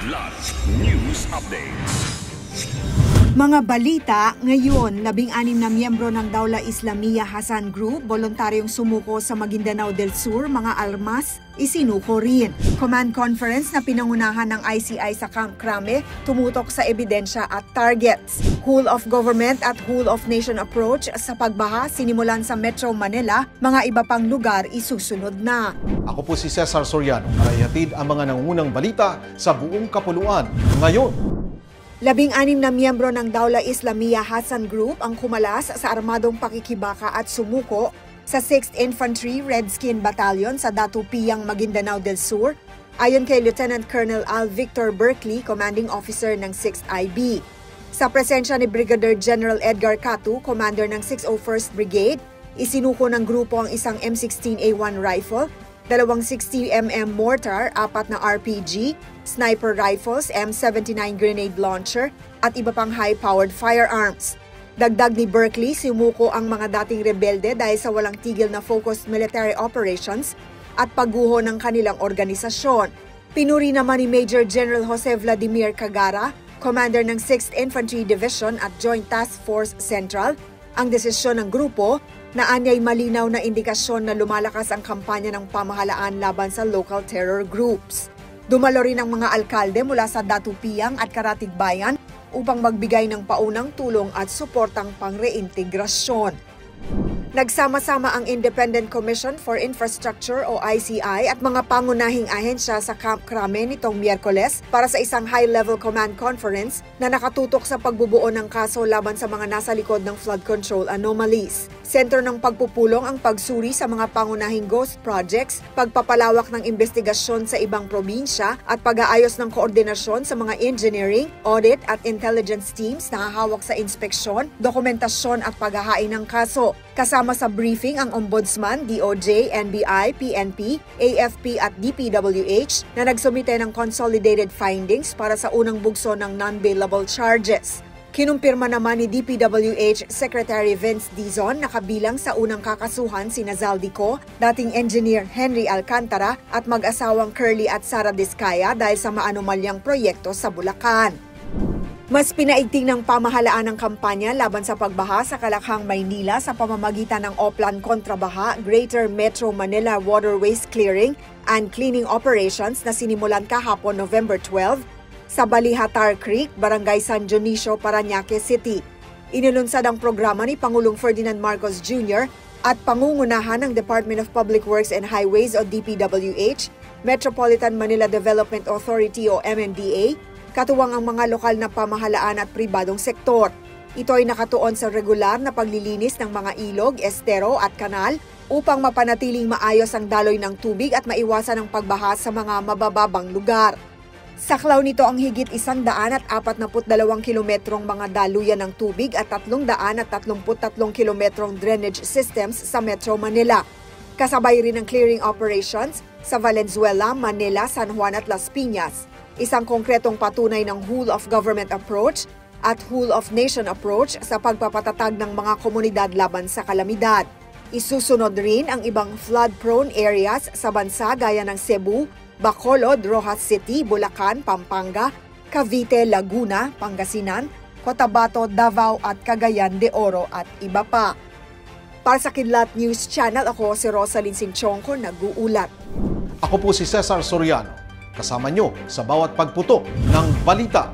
Kidlat News Updates. Mga balita ngayon, 16 na miyembro ng Dawla Islamiyah Hassan Group, voluntaryong sumuko sa Maguindanao del Sur, mga armas, isinuko rin. Command conference na pinangunahan ng ICI sa Camp Crame, tumutok sa ebidensya at targets. Whole of government at whole of nation approach sa pagbaha sinimulan sa Metro Manila, mga iba pang lugar isusunod na. Ako po si Cesar Soriano, para ihatid ang mga nangungunang balita sa buong kapuluan ngayon. 16 na miyembro ng Dawla Islamiyah Hassan Group ang kumalas sa armadong pakikibaka at sumuko sa 6th Infantry Redskin Battalion sa Datupiyang, Maguindanao del Sur, ayon kay Lieutenant Colonel Al Victor Berkeley, Commanding Officer ng 6th IB. Sa presensya ni Brigadier General Edgar Catu, Commander ng 601st Brigade, isinuko ng grupo ang isang M16A1 rifle, 260mm mortar, 4 na RPG, sniper rifles, M79 grenade launcher, at iba pang high-powered firearms. Dagdag ni Berkeley, sumuko ang mga dating rebelde dahil sa walang tigil na focused military operations at pagguho ng kanilang organisasyon. Pinuri naman ni Major General Jose Vladimir Cagara, Commander ng 6th Infantry Division at Joint Task Force Central, ang desisyon ng grupo na anyay malinaw na indikasyon na lumalakas ang kampanya ng pamahalaan laban sa local terror groups. Dumalo rin ang mga alkalde mula sa Datupiyang at Karatigbayan upang magbigay ng paunang tulong at suportang pangreintegrasyon. Nagsama-sama ang Independent Commission for Infrastructure o ICI at mga pangunahing ahensya sa Camp Crame nitong Miyerkules para sa isang high-level command conference na nakatutok sa pagbubuo ng kaso laban sa mga nasa likod ng flood control anomalies. Sentro ng pagpupulong ang pagsuri sa mga pangunahing ghost projects, pagpapalawak ng investigasyon sa ibang probinsya at pag-aayos ng koordinasyon sa mga engineering, audit at intelligence teams na hahawak sa inspeksyon, dokumentasyon at paghahain ng kaso. Kasama sa briefing ang Ombudsman, DOJ, NBI, PNP, AFP at DPWH na nagsumite ng consolidated findings para sa unang bugso ng non-bailable charges. Kinumpirma naman ni DPWH Secretary Vince Dizon na kabilang sa unang kakasuhan sina Zaldico, dating engineer Henry Alcantara at mag-asawang Curly at Sara Discaya dahil sa maanomalyang proyekto sa Bulacan. Mas pinaigting ng pamahalaan ng kampanya laban sa pagbaha sa Kalakhang, Maynila sa pamamagitan ng Oplan Kontrabaha Greater Metro Manila Waterways Clearing and Cleaning Operations na sinimulan kahapon November 12 sa Balihatar Creek, Barangay San Dionisio, Parañaque City. Inilunsad ang programa ni Pangulong Ferdinand Marcos Jr. at pangungunahan ng Department of Public Works and Highways o DPWH, Metropolitan Manila Development Authority o MMDA, katuwang ang mga lokal na pamahalaan at pribadong sektor. Ito ay nakatuon sa regular na paglilinis ng mga ilog, estero at kanal upang mapanatiling maayos ang daloy ng tubig at maiwasan ang pagbaha sa mga mabababang lugar. Saklaw nito ang higit 142 kilometrong mga daluyan ng tubig at 333 kilometrong drainage systems sa Metro Manila. Kasabay rin ang clearing operations sa Valenzuela, Manila, San Juan at Las Piñas. Isang konkretong patunay ng whole of government approach at whole of nation approach sa pagpapatatag ng mga komunidad laban sa kalamidad. Isusunod rin ang ibang flood-prone areas sa bansa gaya ng Cebu, Bacolod, Rojas City, Bulacan, Pampanga, Cavite, Laguna, Pangasinan, Cotabato, Davao at Cagayan de Oro at iba pa. Para sa Kidlat News Channel, ako si Rosalyn Sinchonco, nag-uulat. Ako po si Cesar Soriano, kasama nyo sa bawat pagputo ng balita.